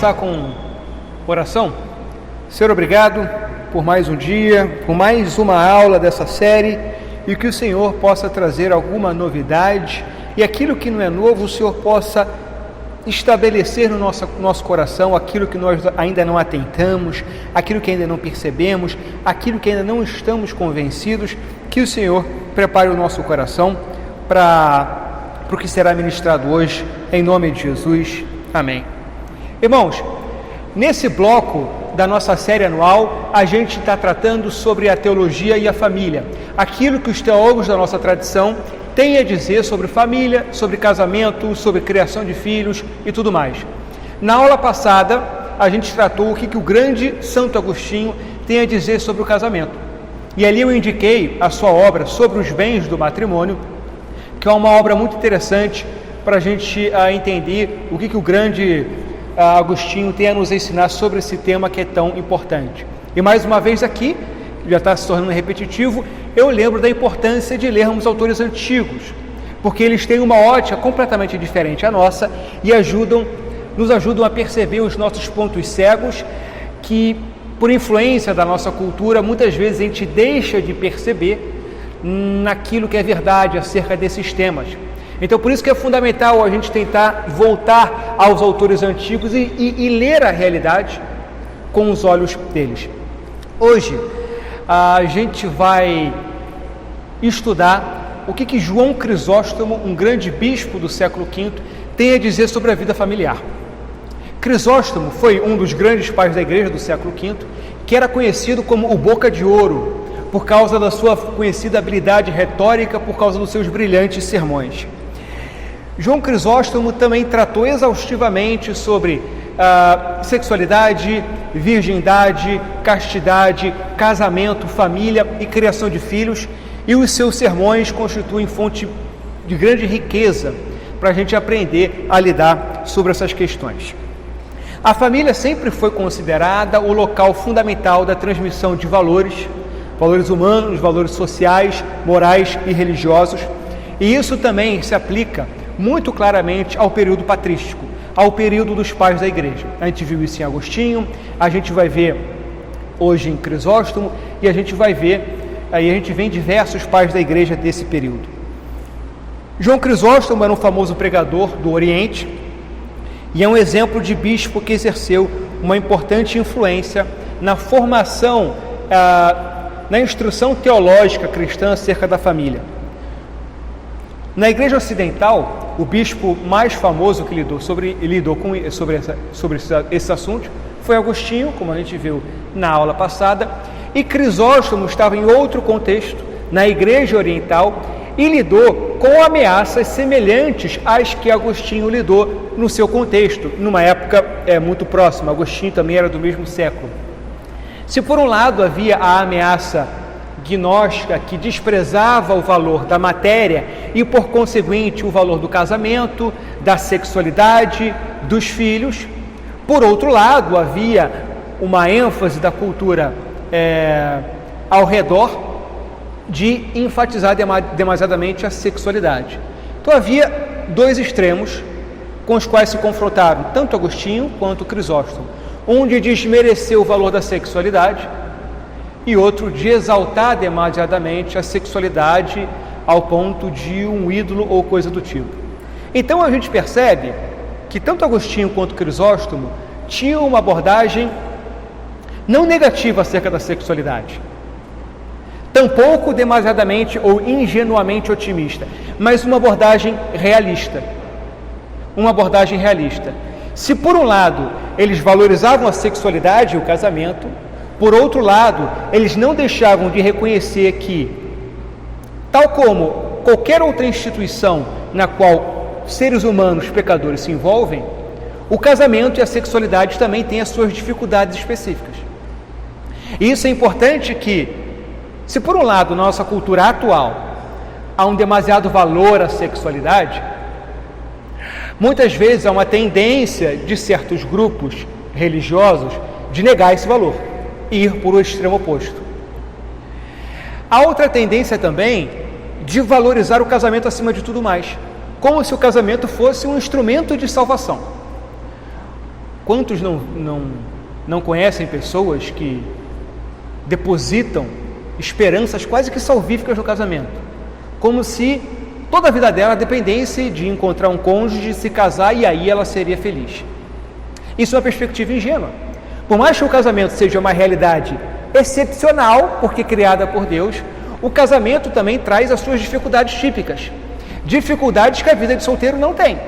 começar com oração? Senhor, obrigado por mais um dia, por mais uma aula dessa série, e que o Senhor possa trazer alguma novidade, e aquilo que não é novo, o Senhor possa estabelecer no nosso coração aquilo que nós ainda não atentamos, aquilo que ainda não percebemos, aquilo que ainda não estamos convencidos, que o Senhor prepare o nosso coração para o que será ministrado hoje, em nome de Jesus. Amém. Irmãos, nesse bloco da nossa série anual, a gente está tratando sobre a teologia e a família, aquilo que os teólogos da nossa tradição têm a dizer sobre família, sobre casamento, sobre criação de filhos e tudo mais. Na aula passada, a gente tratou o que o grande Santo Agostinho tem a dizer sobre o casamento. E ali eu indiquei a sua obra sobre os bens do matrimônio, que é uma obra muito interessante para a gente entender o que o grande Agostinho tem a nos ensinar sobre esse tema que é tão importante. E mais uma vez aqui, já está se tornando repetitivo, eu lembro da importância de lermos autores antigos, porque eles têm uma ótica completamente diferente à nossa e nos ajudam a perceber os nossos pontos cegos que, por influência da nossa cultura, muitas vezes a gente deixa de perceber naquilo que é verdade acerca desses temas. Então, por isso que é fundamental a gente tentar voltar aos autores antigos e ler a realidade com os olhos deles. Hoje, a gente vai estudar o que João Crisóstomo, um grande bispo do século V, tem a dizer sobre a vida familiar. Crisóstomo foi um dos grandes pais da igreja do século V, que era conhecido como o Boca de Ouro, por causa da sua conhecida habilidade retórica, por causa dos seus brilhantes sermões. João Crisóstomo também tratou exaustivamente sobre sexualidade, virgindade, castidade, casamento, família e criação de filhos, e os seus sermões constituem fonte de grande riqueza para a gente aprender a lidar sobre essas questões. A família sempre foi considerada o local fundamental da transmissão de valores humanos, valores sociais, morais e religiosos, e isso também se aplica muito claramente ao período patrístico, ao período dos pais da igreja. A gente viu isso em Agostinho, a gente vai ver hoje em Crisóstomo, e a gente vai ver, aí a gente vê em diversos pais da igreja desse período. João Crisóstomo era um famoso pregador do Oriente, e é um exemplo de bispo que exerceu uma importante influência na formação, na instrução teológica cristã acerca da família. Na igreja ocidental, o bispo mais famoso que lidou sobre esse assunto foi Agostinho, como a gente viu na aula passada, e Crisóstomo estava em outro contexto, na igreja oriental, e lidou com ameaças semelhantes às que Agostinho lidou no seu contexto, numa época muito próxima. Agostinho também era do mesmo século. Se por um lado havia a ameaça gnóstica que desprezava o valor da matéria e, por conseguinte, o valor do casamento, da sexualidade, dos filhos, por outro lado, havia uma ênfase da cultura ao redor de enfatizar demasiadamente a sexualidade. Então havia dois extremos com os quais se confrontaram tanto Agostinho quanto Crisóstomo, um de desmerecer o valor da sexualidade e outro de exaltar demasiadamente a sexualidade ao ponto de um ídolo ou coisa do tipo. Então a gente percebe que tanto Agostinho quanto Crisóstomo tinham uma abordagem não negativa acerca da sexualidade, tampouco demasiadamente ou ingenuamente otimista, mas uma abordagem realista. Se por um lado eles valorizavam a sexualidade e o casamento, por outro lado, eles não deixavam de reconhecer que, tal como qualquer outra instituição na qual seres humanos pecadores se envolvem, o casamento e a sexualidade também têm as suas dificuldades específicas. E isso é importante que, se por um lado, na nossa cultura atual, há um demasiado valor à sexualidade, muitas vezes há uma tendência de certos grupos religiosos de negar esse valor e ir por o extremo oposto. Há outra tendência também de valorizar o casamento acima de tudo mais, como se o casamento fosse um instrumento de salvação. Quantos não conhecem pessoas que depositam esperanças quase que salvíficas no casamento, como se toda a vida dela dependesse de encontrar um cônjuge, se casar e aí ela seria feliz. Isso é uma perspectiva ingênua. Por mais que o casamento seja uma realidade excepcional, porque criada por Deus, o casamento também traz as suas dificuldades típicas, dificuldades que a vida de solteiro não tem.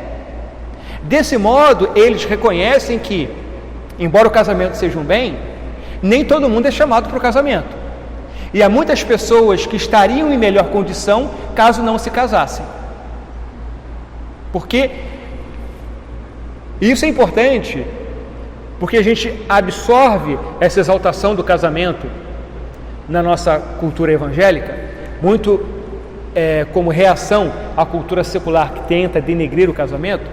Desse modo, eles reconhecem que, embora o casamento seja um bem, nem todo mundo é chamado para o casamento. E há muitas pessoas que estariam em melhor condição caso não se casassem. Porque isso é importante, porque a gente absorve essa exaltação do casamento na nossa cultura evangélica, muito como reação à cultura secular que tenta denegrir o casamento,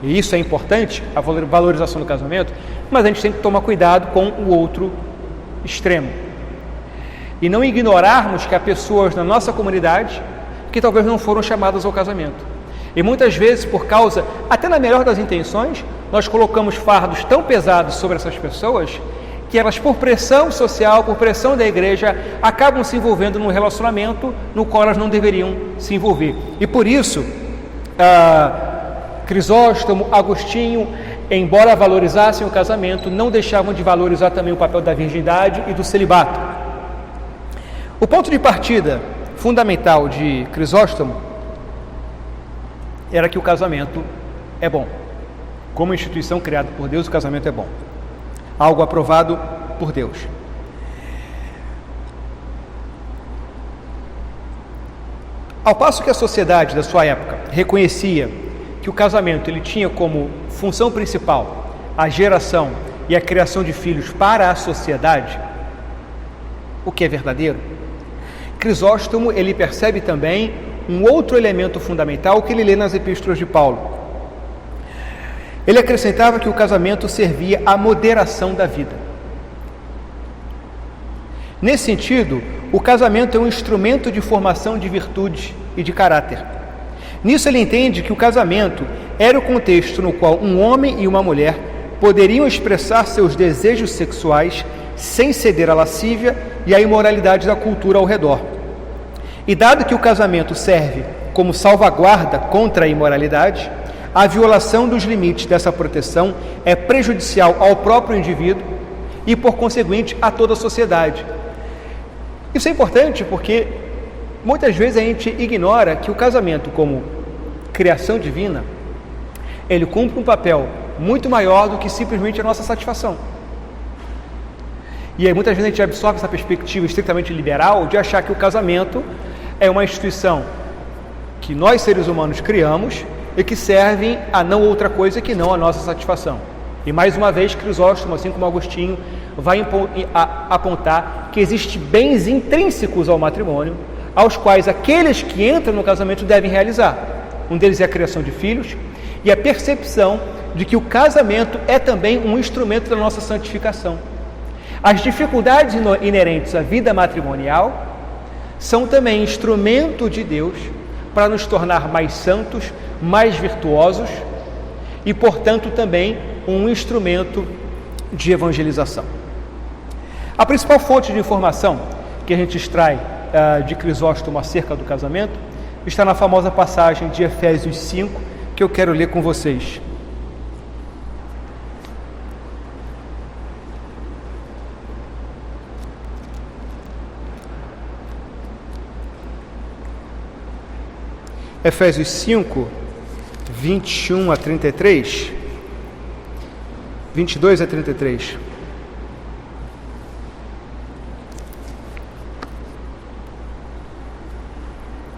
e isso é importante, a valorização do casamento, mas a gente tem que tomar cuidado com o outro extremo. E não ignorarmos que há pessoas na nossa comunidade que talvez não foram chamadas ao casamento. E muitas vezes, por causa, até na melhor das intenções, nós colocamos fardos tão pesados sobre essas pessoas que elas, por pressão social, por pressão da igreja, acabam se envolvendo num relacionamento no qual elas não deveriam se envolver. E por isso, Crisóstomo, Agostinho, embora valorizassem o casamento, não deixavam de valorizar também o papel da virgindade e do celibato. O ponto de partida fundamental de Crisóstomo era que o casamento é bom. Como instituição criada por Deus, o casamento é bom. Algo aprovado por Deus. Ao passo que a sociedade da sua época reconhecia que o casamento ele tinha como função principal a geração e a criação de filhos para a sociedade, o que é verdadeiro, Crisóstomo ele percebe também um outro elemento fundamental que ele lê nas epístolas de Paulo. Ele acrescentava que o casamento servia à moderação da vida. Nesse sentido, o casamento é um instrumento de formação de virtude e de caráter. Nisso ele entende que o casamento era o contexto no qual um homem e uma mulher poderiam expressar seus desejos sexuais sem ceder à lascívia e à imoralidade da cultura ao redor. E dado que o casamento serve como salvaguarda contra a imoralidade, a violação dos limites dessa proteção é prejudicial ao próprio indivíduo e, por conseguinte, a toda a sociedade. Isso é importante porque muitas vezes a gente ignora que o casamento, como criação divina, ele cumpre um papel muito maior do que simplesmente a nossa satisfação. E aí muitas vezes a gente absorve essa perspectiva estritamente liberal de achar que o casamento é uma instituição que nós seres humanos criamos e que servem a não outra coisa que não a nossa satisfação. E mais uma vez Crisóstomo, assim como Agostinho, vai apontar que existem bens intrínsecos ao matrimônio, aos quais aqueles que entram no casamento devem realizar. Um deles é a criação de filhos e a percepção de que o casamento é também um instrumento da nossa santificação. As dificuldades inerentes à vida matrimonial são também instrumento de Deus para nos tornar mais santos, mais virtuosos e, portanto, também um instrumento de evangelização. A principal fonte de informação que a gente extrai de Crisóstomo acerca do casamento está na famosa passagem de Efésios 5, que eu quero ler com vocês. Efésios 5, 21 a 33, 22 a 33.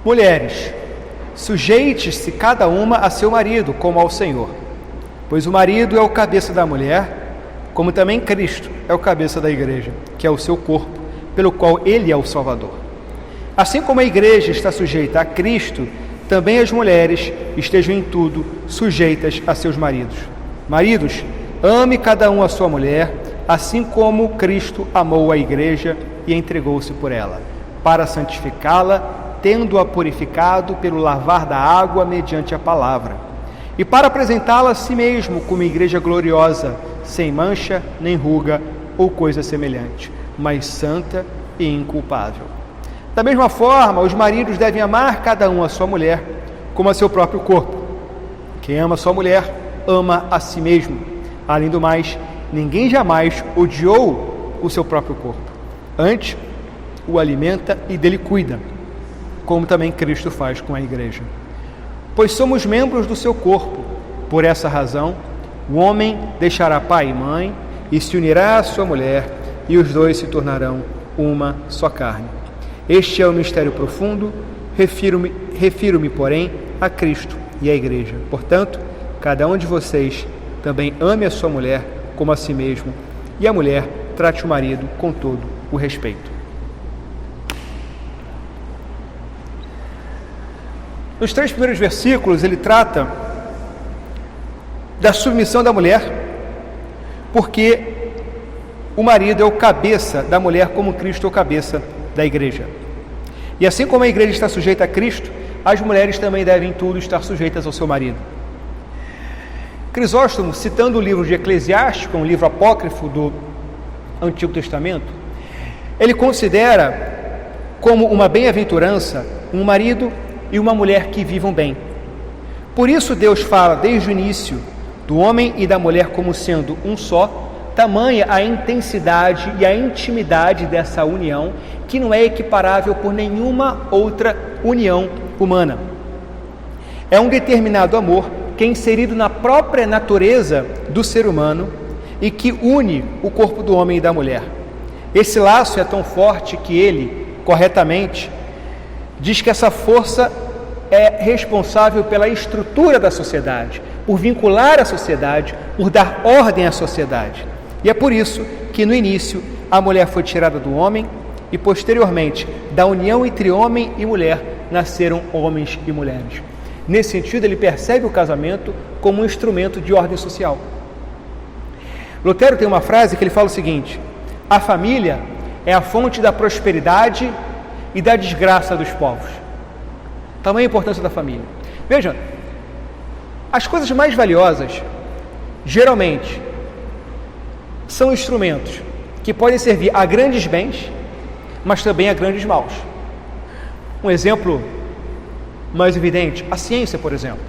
Mulheres, sujeite-se cada uma a seu marido, como ao Senhor, pois o marido é o cabeça da mulher, como também Cristo é o cabeça da igreja, que é o seu corpo, pelo qual ele é o Salvador. Assim como a igreja está sujeita a Cristo, também as mulheres estejam em tudo sujeitas a seus maridos. Maridos, ame cada um a sua mulher, assim como Cristo amou a igreja e entregou-se por ela, para santificá-la, tendo-a purificado pelo lavar da água mediante a palavra, e para apresentá-la a si mesmo como igreja gloriosa, sem mancha, nem ruga ou coisa semelhante, mas santa e inculpável. Da mesma forma, os maridos devem amar cada um a sua mulher como a seu próprio corpo. Quem ama a sua mulher, ama a si mesmo. Além do mais, ninguém jamais odiou o seu próprio corpo. Antes, o alimenta e dele cuida, como também Cristo faz com a igreja. Pois somos membros do seu corpo. Por essa razão, o homem deixará pai e mãe e se unirá à sua mulher, e os dois se tornarão uma só carne. Este é o mistério profundo. Refiro-me, porém, a Cristo e à igreja. Portanto, cada um de vocês também ame a sua mulher como a si mesmo, e a mulher trate o marido com todo o respeito. Nos 3 primeiros versículos, ele trata da submissão da mulher, porque o marido é o cabeça da mulher, como Cristo é o cabeça da igreja. E assim como a igreja está sujeita a Cristo, as mulheres também devem em tudo estar sujeitas ao seu marido. Crisóstomo, citando o livro de Eclesiástico, um livro apócrifo do Antigo Testamento, ele considera como uma bem-aventurança um marido e uma mulher que vivam bem. Por isso Deus fala desde o início do homem e da mulher como sendo um só, tamanha a intensidade e a intimidade dessa união, que não é equiparável por nenhuma outra união humana. É um determinado amor que é inserido na própria natureza do ser humano e que une o corpo do homem e da mulher. Esse laço é tão forte que ele, corretamente, diz que essa força é responsável pela estrutura da sociedade, por vincular a sociedade, por dar ordem à sociedade. E é por isso que no início a mulher foi tirada do homem e posteriormente da união entre homem e mulher nasceram homens e mulheres. Nesse sentido, ele percebe o casamento como um instrumento de ordem social. Lutero tem uma frase que ele fala o seguinte: a família é a fonte da prosperidade e da desgraça dos povos. Tamanha a importância da família. Veja, as coisas mais valiosas, geralmente, são instrumentos que podem servir a grandes bens, mas também a grandes maus. Um exemplo mais evidente, a ciência, por exemplo.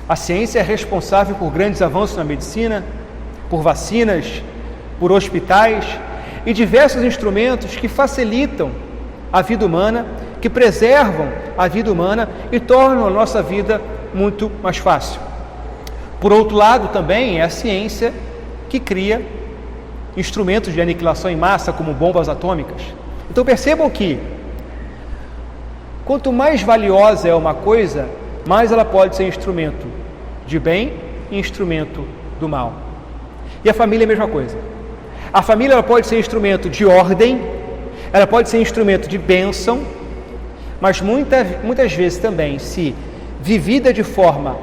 A ciência é responsável por grandes avanços na medicina, por vacinas, por hospitais e diversos instrumentos que facilitam a vida humana, que preservam a vida humana e tornam a nossa vida muito mais fácil. Por outro lado, também é a ciência que cria instrumentos de aniquilação em massa, como bombas atômicas. Então percebam que quanto mais valiosa é uma coisa, mais ela pode ser instrumento de bem e instrumento do mal. E a família é a mesma coisa. A família ela pode ser instrumento de ordem, ela pode ser instrumento de bênção, mas muitas vezes também, se vivida de forma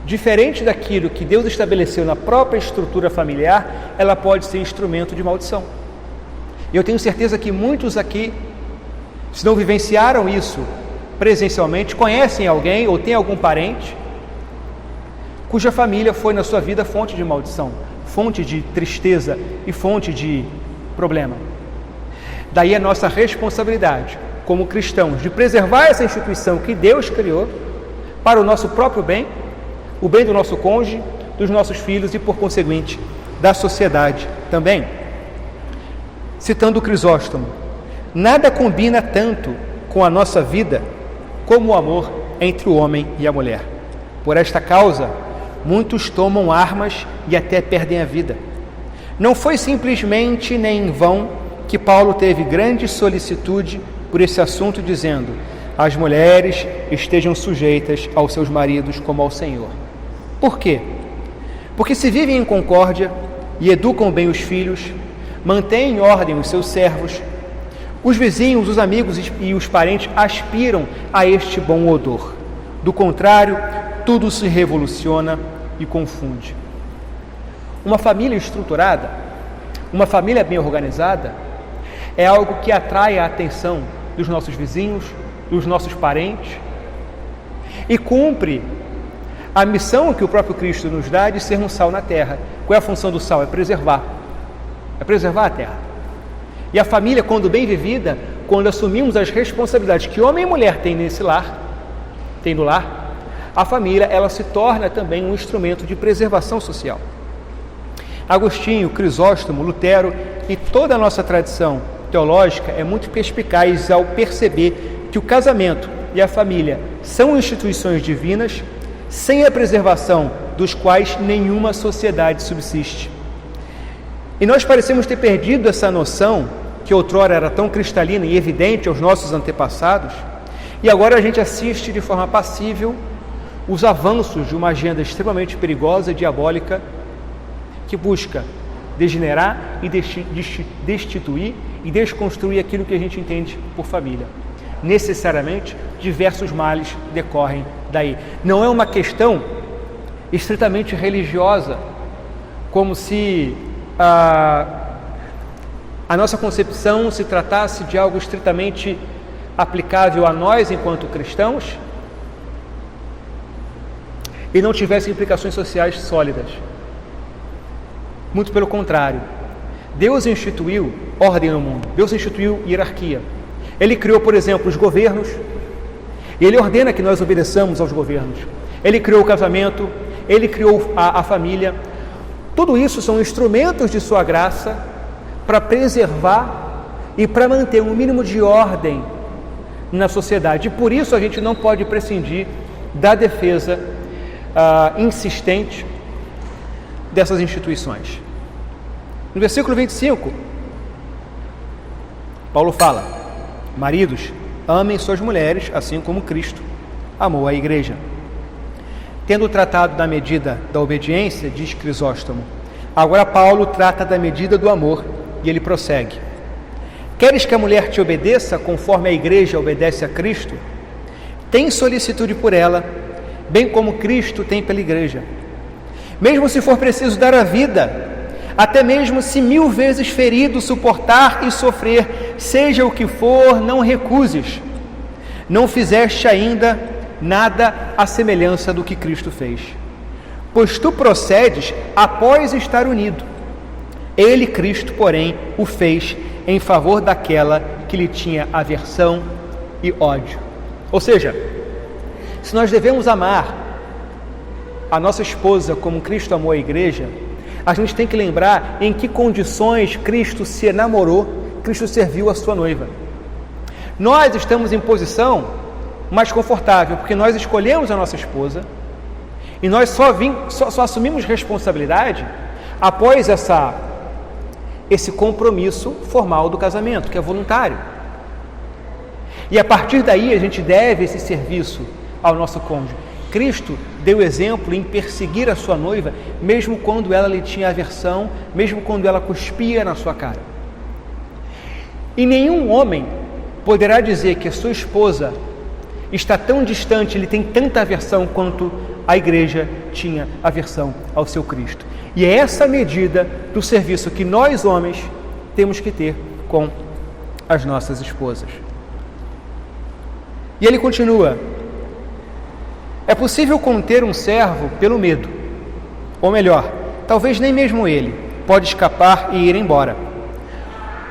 diferente daquilo que Deus estabeleceu na própria estrutura familiar, ela pode ser instrumento de maldição. E eu tenho certeza que muitos aqui, se não vivenciaram isso presencialmente, conhecem alguém ou tem algum parente cuja família foi na sua vida fonte de maldição, fonte de tristeza e fonte de problema. Daí a nossa responsabilidade como cristãos de preservar essa instituição que Deus criou para o nosso próprio bem, o bem do nosso cônjuge, dos nossos filhos e, por conseguinte, da sociedade também. Citando Crisóstomo, nada combina tanto com a nossa vida como o amor entre o homem e a mulher. Por esta causa, muitos tomam armas e até perdem a vida. Não foi simplesmente nem em vão que Paulo teve grande solicitude por esse assunto, dizendo: as mulheres estejam sujeitas aos seus maridos como ao Senhor. Por quê? Porque se vivem em concórdia e educam bem os filhos, mantêm em ordem os seus servos, os vizinhos, os amigos e os parentes aspiram a este bom odor. Do contrário, tudo se revoluciona e confunde. Uma família estruturada, uma família bem organizada, é algo que atrai a atenção dos nossos vizinhos, dos nossos parentes, e cumpre a missão que o próprio Cristo nos dá de sermos sal na terra. Qual é a função do sal? É preservar a terra. E a família, quando bem vivida, quando assumimos as responsabilidades que homem e mulher têm no lar, a família, ela se torna também um instrumento de preservação social. Agostinho, Crisóstomo, Lutero e toda a nossa tradição teológica é muito perspicaz ao perceber que o casamento e a família são instituições divinas, sem a preservação dos quais nenhuma sociedade subsiste. E nós parecemos ter perdido essa noção, que outrora era tão cristalina e evidente aos nossos antepassados, e agora a gente assiste de forma passível os avanços de uma agenda extremamente perigosa e diabólica que busca degenerar e destituir e desconstruir aquilo que a gente entende por família. Necessariamente, diversos males decorrem daí. Não é uma questão estritamente religiosa, como se a nossa concepção se tratasse de algo estritamente aplicável a nós enquanto cristãos e não tivesse implicações sociais sólidas. Muito pelo contrário. Deus instituiu ordem no mundo, Deus instituiu hierarquia. Ele criou, por exemplo, os governos, e Ele ordena que nós obedeçamos aos governos. Ele criou o casamento, Ele criou a família. Tudo isso são instrumentos de sua graça para preservar e para manter um mínimo de ordem na sociedade. E por isso a gente não pode prescindir da defesa insistente dessas instituições. No versículo 25, Paulo fala: maridos, amem suas mulheres, assim como Cristo amou a igreja. Tendo tratado da medida da obediência, diz Crisóstomo, agora Paulo trata da medida do amor, e ele prossegue: queres que a mulher te obedeça conforme a igreja obedece a Cristo? Tem solicitude por ela, bem como Cristo tem pela igreja. Mesmo se for preciso dar a vida, até mesmo se 1000 vezes ferido, suportar e sofrer, seja o que for, não recuses. Não fizeste ainda nada à semelhança do que Cristo fez, pois tu procedes após estar unido. Ele, Cristo, porém, o fez em favor daquela que lhe tinha aversão e ódio. Ou seja, se nós devemos amar a nossa esposa como Cristo amou a igreja, a gente tem que lembrar em que condições Cristo se namorou, Cristo serviu a sua noiva. Nós estamos em posição mais confortável, porque nós escolhemos a nossa esposa e nós só assumimos responsabilidade após esse compromisso formal do casamento, que é voluntário. E a partir daí a gente deve esse serviço ao nosso cônjuge. Cristo deu exemplo em perseguir a sua noiva, mesmo quando ela lhe tinha aversão, mesmo quando ela cuspia na sua cara. E nenhum homem poderá dizer que a sua esposa está tão distante, ele tem tanta aversão quanto a igreja tinha aversão ao seu Cristo. E é essa medida do serviço que nós, homens, temos que ter com as nossas esposas. E ele continua: é possível conter um servo pelo medo, ou melhor, talvez nem mesmo ele pode escapar e ir embora.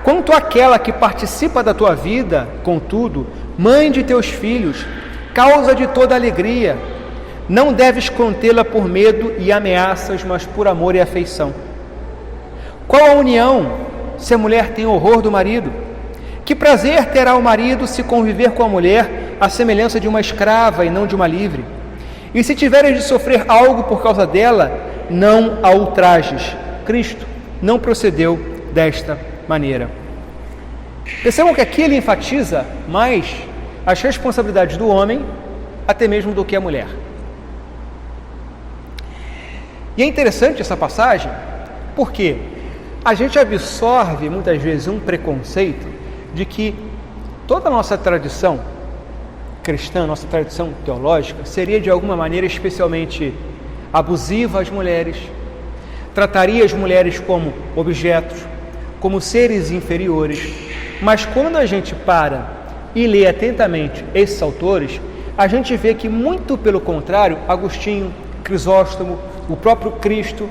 Quanto àquela que participa da tua vida, contudo, mãe de teus filhos, causa de toda alegria, não deves contê-la por medo e ameaças, mas por amor e afeição. Qual a união se a mulher tem horror do marido? Que prazer terá o marido se conviver com a mulher à semelhança de uma escrava e não de uma livre? E se tiveres de sofrer algo por causa dela, não a ultrajes. Cristo não procedeu desta maneira. Percebam que aqui ele enfatiza mais as responsabilidades do homem, até mesmo do que a mulher. E é interessante essa passagem, porque a gente absorve muitas vezes um preconceito de que toda a nossa tradição cristã, nossa tradição teológica, seria de alguma maneira especialmente abusiva às mulheres, trataria as mulheres como objetos, como seres inferiores. Mas quando a gente para e lê atentamente esses autores, a gente vê que, muito pelo contrário, Agostinho, Crisóstomo, o próprio Cristo,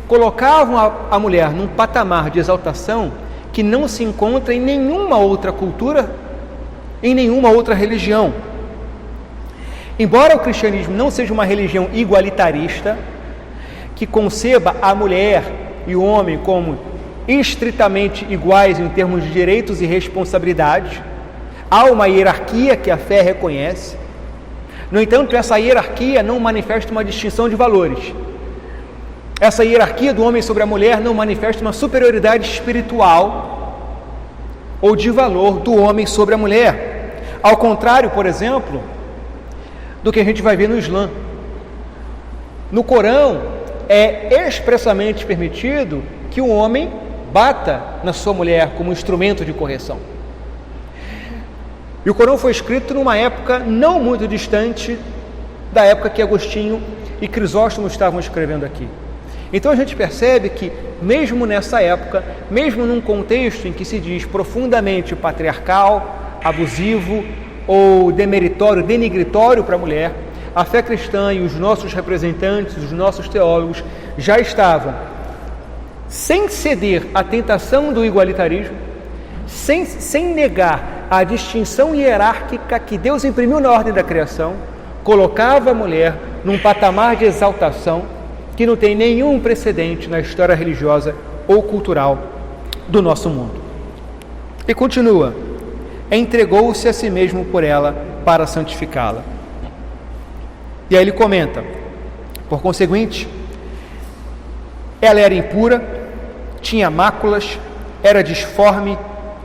colocavam a mulher num patamar de exaltação que não se encontra em nenhuma outra cultura, em nenhuma outra religião. Embora o cristianismo não seja uma religião igualitarista, que conceba a mulher e o homem como estritamente iguais em termos de direitos e responsabilidades, há uma hierarquia que a fé reconhece. No entanto, essa hierarquia não manifesta uma distinção de valores. Essa hierarquia do homem sobre a mulher não manifesta uma superioridade espiritual ou de valor do homem sobre a mulher. Ao contrário, por exemplo, do que a gente vai ver no Islã. No Corão, é expressamente permitido que o homem bata na sua mulher como instrumento de correção. E o Corão foi escrito numa época não muito distante da época que Agostinho e Crisóstomo estavam escrevendo aqui. Então a gente percebe que, mesmo nessa época, mesmo num contexto em que se diz profundamente patriarcal, abusivo ou demeritório, denigritório para a mulher, a fé cristã e os nossos representantes, os nossos teólogos, já estavam, sem ceder à tentação do igualitarismo, sem negar a distinção hierárquica que Deus imprimiu na ordem da criação, colocava a mulher num patamar de exaltação que não tem nenhum precedente na história religiosa ou cultural do nosso mundo. E continua: entregou-se a si mesmo por ela para santificá-la. E aí ele comenta: por conseguinte, ela era impura, tinha máculas, era disforme,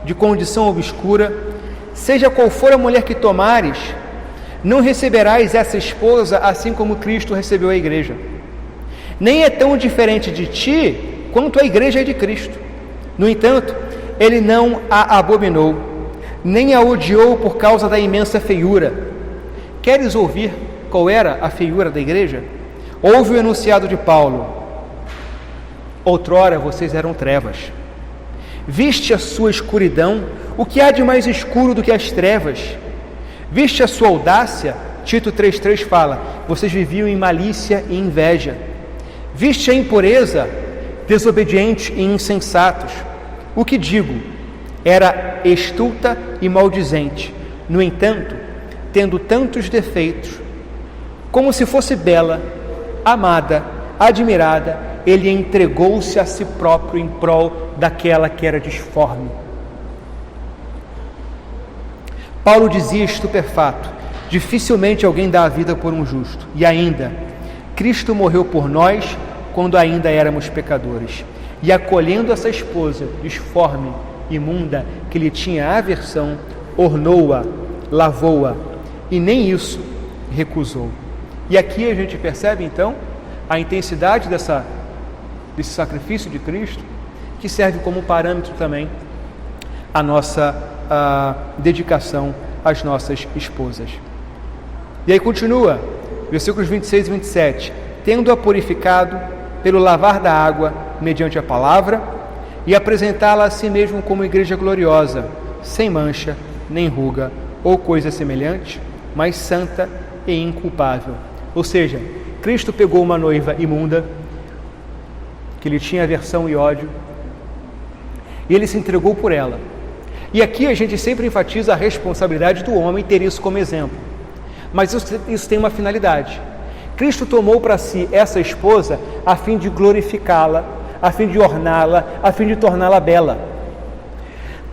de condição obscura. Seja qual for a mulher que tomares, não receberás essa esposa assim como Cristo recebeu a igreja. Nem é tão diferente de ti quanto a igreja é de Cristo. No entanto, ele não a abominou, nem a odiou por causa da imensa feiura. Queres ouvir qual era a feiura da igreja? Ouve o enunciado de Paulo: outrora vocês eram trevas. Viste a sua escuridão, o que há de mais escuro do que as trevas? Viste a sua audácia? Tito 3,3 fala: vocês viviam em malícia e inveja. Viste a impureza? Desobedientes e insensatos. O que digo? Era estulta e maldizente. No entanto, tendo tantos defeitos, como se fosse bela, amada, admirada, ele entregou-se a si próprio em prol daquela que era disforme. Paulo dizia estupefato: dificilmente alguém dá a vida por um justo. E ainda, Cristo morreu por nós quando ainda éramos pecadores. E acolhendo essa esposa disforme, imunda, que lhe tinha aversão, ornou-a, lavou-a, e nem isso recusou. E aqui a gente percebe então a intensidade desse sacrifício de Cristo, que serve como parâmetro também a nossa dedicação às nossas esposas. E aí continua, versículos 26 e 27, tendo-a purificado pelo lavar da água mediante a palavra, e apresentá-la a si mesmo como igreja gloriosa, sem mancha, nem ruga, ou coisa semelhante, mas santa e inculpável. Ou seja, Cristo pegou uma noiva imunda, que lhe tinha aversão e ódio, e ele se entregou por ela. E aqui a gente sempre enfatiza a responsabilidade do homem ter isso como exemplo. Mas isso tem uma finalidade. Cristo tomou para si essa esposa a fim de glorificá-la, a fim de orná-la, a fim de torná-la bela.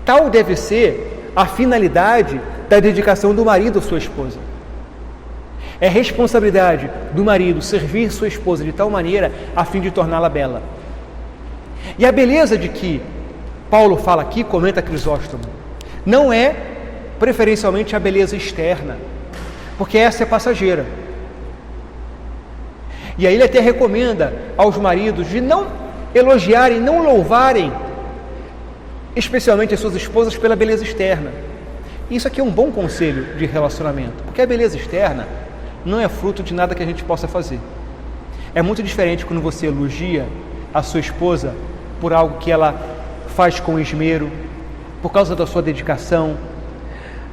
Tal deve ser a finalidade da dedicação do marido à sua esposa. É responsabilidade do marido servir sua esposa de tal maneira a fim de torná-la bela. E a beleza de que Paulo fala aqui, comenta Crisóstomo, não é preferencialmente a beleza externa, porque essa é passageira. E aí ele até recomenda aos maridos de não elogiarem, não louvarem, especialmente as suas esposas, pela beleza externa. Isso aqui é um bom conselho de relacionamento, porque a beleza externa não é fruto de nada que a gente possa fazer. É muito diferente quando você elogia a sua esposa por algo que ela faz com esmero, por causa da sua dedicação,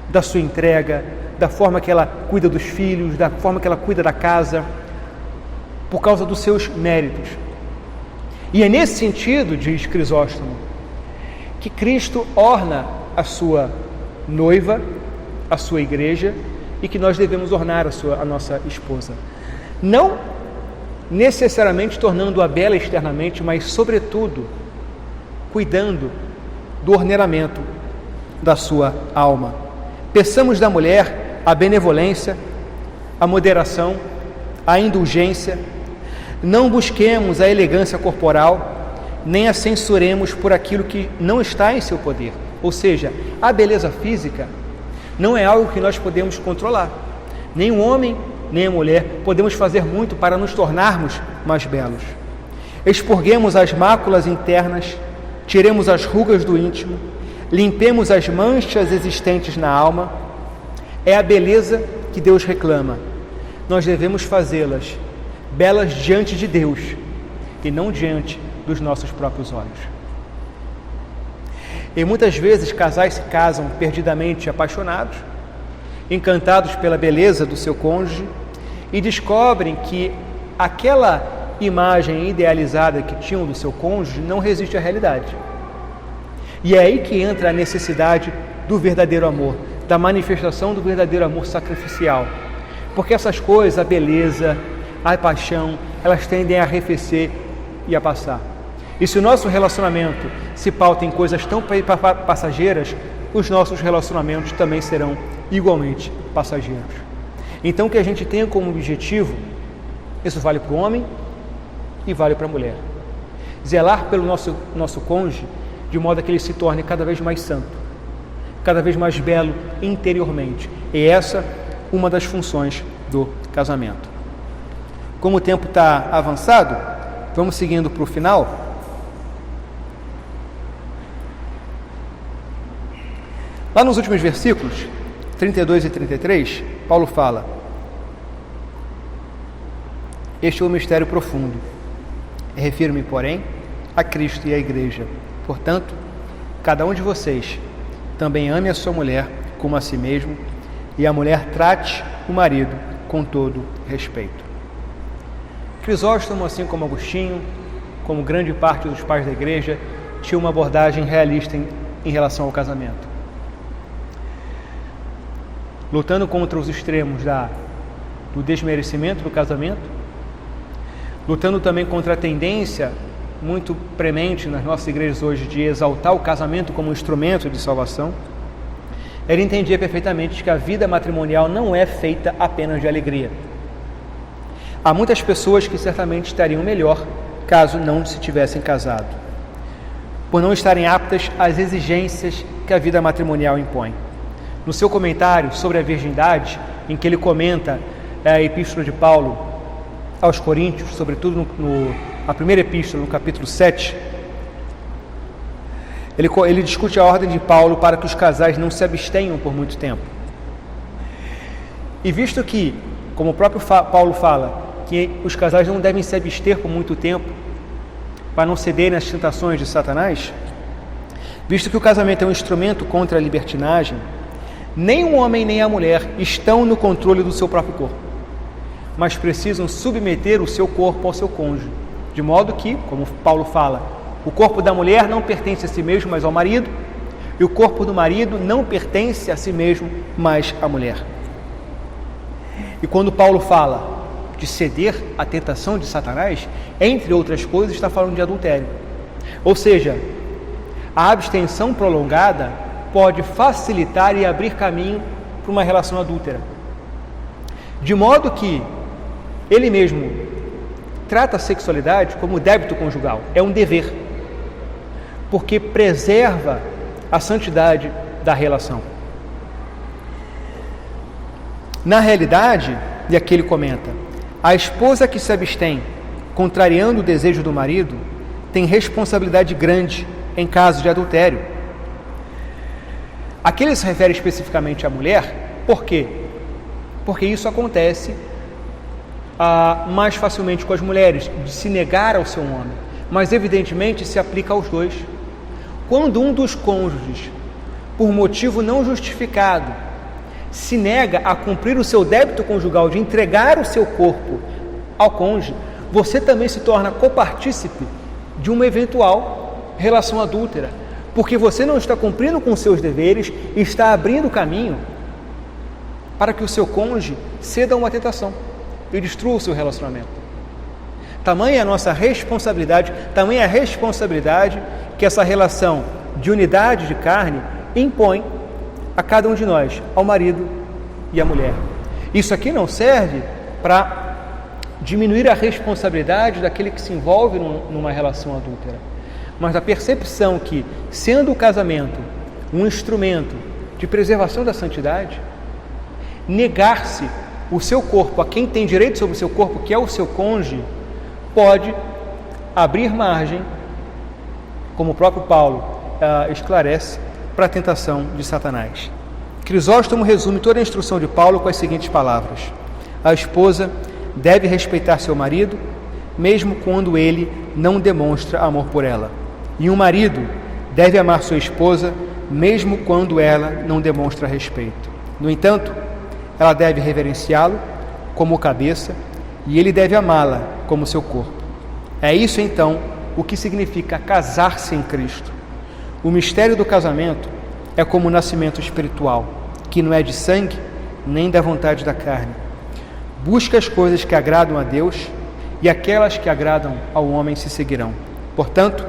da sua entrega, da forma que ela cuida dos filhos, da forma que ela cuida da casa. por causa dos seus méritos. E é nesse sentido, diz Crisóstomo, que Cristo orna a sua noiva, a sua igreja, e que nós devemos ornar a nossa esposa. Não necessariamente tornando-a bela externamente, mas, sobretudo, cuidando do ornamento da sua alma. Peçamos da mulher a benevolência, a moderação, a indulgência. Não busquemos a elegância corporal, nem a censuremos por aquilo que não está em seu poder. Ou seja, a beleza física não é algo que nós podemos controlar. Nem o homem, nem a mulher podemos fazer muito para nos tornarmos mais belos. Expurguemos as máculas internas, tiremos as rugas do íntimo, limpemos as manchas existentes na alma. É a beleza que Deus reclama. Nós devemos fazê-las belas diante de Deus e não diante dos nossos próprios olhos. E muitas vezes casais se casam perdidamente apaixonados, encantados pela beleza do seu cônjuge, e descobrem que aquela imagem idealizada que tinham do seu cônjuge não resiste à realidade. E é aí que entra a necessidade do verdadeiro amor, da manifestação do verdadeiro amor sacrificial. Porque essas coisas, a beleza, a paixão, elas tendem a arrefecer e a passar. E se o nosso relacionamento se pauta em coisas tão passageiras, os nossos relacionamentos também serão igualmente passageiros. Então, que a gente tenha como objetivo, isso vale para o homem e vale para a mulher, zelar pelo nosso cônjuge de modo a que ele se torne cada vez mais santo, cada vez mais belo interiormente. E essa uma das funções do casamento. Como o tempo está avançado, vamos seguindo para o final. Lá nos últimos versículos, 32 e 33, Paulo fala: este é o mistério profundo. Refiro-me, porém, a Cristo e à Igreja. Portanto, cada um de vocês também ame a sua mulher como a si mesmo, e a mulher trate o marido com todo respeito. Crisóstomo, assim como Agostinho, como grande parte dos pais da Igreja, tinha uma abordagem realista em relação ao casamento. Lutando contra os extremos do desmerecimento do casamento, lutando também contra a tendência muito premente nas nossas igrejas hoje de exaltar o casamento como um instrumento de salvação. Ele entendia perfeitamente que a vida matrimonial não é feita apenas de alegria. Há muitas pessoas que certamente estariam melhor caso não se tivessem casado, por não estarem aptas às exigências que a vida matrimonial impõe. No seu comentário sobre a virgindade, em que ele comenta a epístola de Paulo aos Coríntios, sobretudo a primeira epístola, no capítulo 7, ele discute a ordem de Paulo para que os casais não se abstenham por muito tempo. E visto que, como o próprio Paulo fala, que os casais não devem se abster por muito tempo para não cederem às tentações de Satanás, visto que o casamento é um instrumento contra a libertinagem, nem o homem nem a mulher estão no controle do seu próprio corpo, mas precisam submeter o seu corpo ao seu cônjuge, de modo que, como Paulo fala, o corpo da mulher não pertence a si mesmo, mas ao marido, e o corpo do marido não pertence a si mesmo, mas à mulher. E quando Paulo fala de ceder à tentação de Satanás, entre outras coisas, está falando de adultério. Ou seja, a abstenção prolongada pode facilitar e abrir caminho para uma relação adúltera. De modo que ele mesmo trata a sexualidade como débito conjugal, é um dever, porque preserva a santidade da relação. Na realidade, e aqui ele comenta, a esposa que se abstém, contrariando o desejo do marido, tem responsabilidade grande em caso de adultério. Aqui ele se refere especificamente à mulher, por quê? Porque isso acontece mais facilmente com as mulheres, de se negar ao seu homem, mas evidentemente se aplica aos dois. Quando um dos cônjuges, por motivo não justificado, se nega a cumprir o seu débito conjugal de entregar o seu corpo ao cônjuge, você também se torna copartícipe de uma eventual relação adúltera, porque você não está cumprindo com seus deveres e está abrindo caminho para que o seu cônjuge ceda a uma tentação e destrua o seu relacionamento. Tamanha a nossa responsabilidade, tamanha a responsabilidade que essa relação de unidade de carne impõe a cada um de nós, ao marido e à mulher. Isso aqui não serve para diminuir a responsabilidade daquele que se envolve numa relação adúltera, mas da percepção que, sendo o casamento um instrumento de preservação da santidade, negar-se o seu corpo a quem tem direito sobre o seu corpo, que é o seu cônjuge, pode abrir margem, como o próprio Paulo esclarece, para a tentação de Satanás. Crisóstomo resume toda a instrução de Paulo com as seguintes palavras: a esposa deve respeitar seu marido, mesmo quando ele não demonstra amor por ela. E um marido deve amar sua esposa, mesmo quando ela não demonstra respeito. No entanto, ela deve reverenciá-lo como cabeça e ele deve amá-la como seu corpo. É isso, então, o que significa casar-se em Cristo. O mistério do casamento é como o nascimento espiritual, que não é de sangue nem da vontade da carne. Busca as coisas que agradam a Deus e aquelas que agradam ao homem se seguirão. Portanto,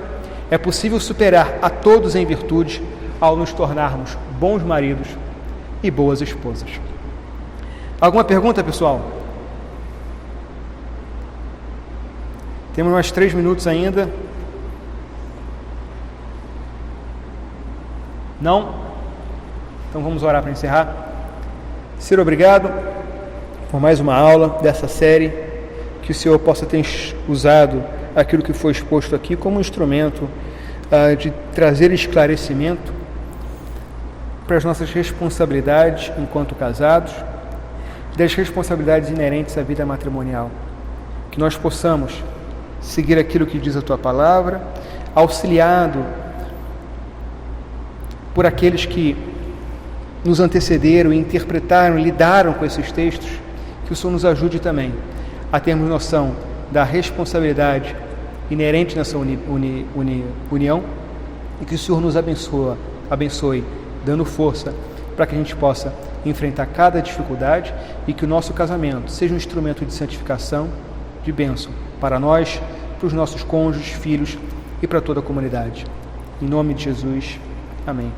é possível superar a todos em virtude ao nos tornarmos bons maridos e boas esposas. Alguma pergunta, pessoal? Temos mais 3 minutos ainda. Não? Então vamos orar para encerrar. Senhor, obrigado por mais uma aula dessa série, que o Senhor possa ter usado aquilo que foi exposto aqui como um instrumento de trazer esclarecimento para as nossas responsabilidades enquanto casados, das responsabilidades inerentes à vida matrimonial. Que nós possamos seguir aquilo que diz a Tua Palavra, auxiliado por aqueles que nos antecederam, interpretaram, lidaram com esses textos, que o Senhor nos ajude também a termos noção da responsabilidade inerente nessa união, e que o Senhor nos abençoe, dando força para que a gente possa enfrentar cada dificuldade e que o nosso casamento seja um instrumento de santificação, de bênção para nós, para os nossos cônjuges, filhos e para toda a comunidade. Em nome de Jesus, amém.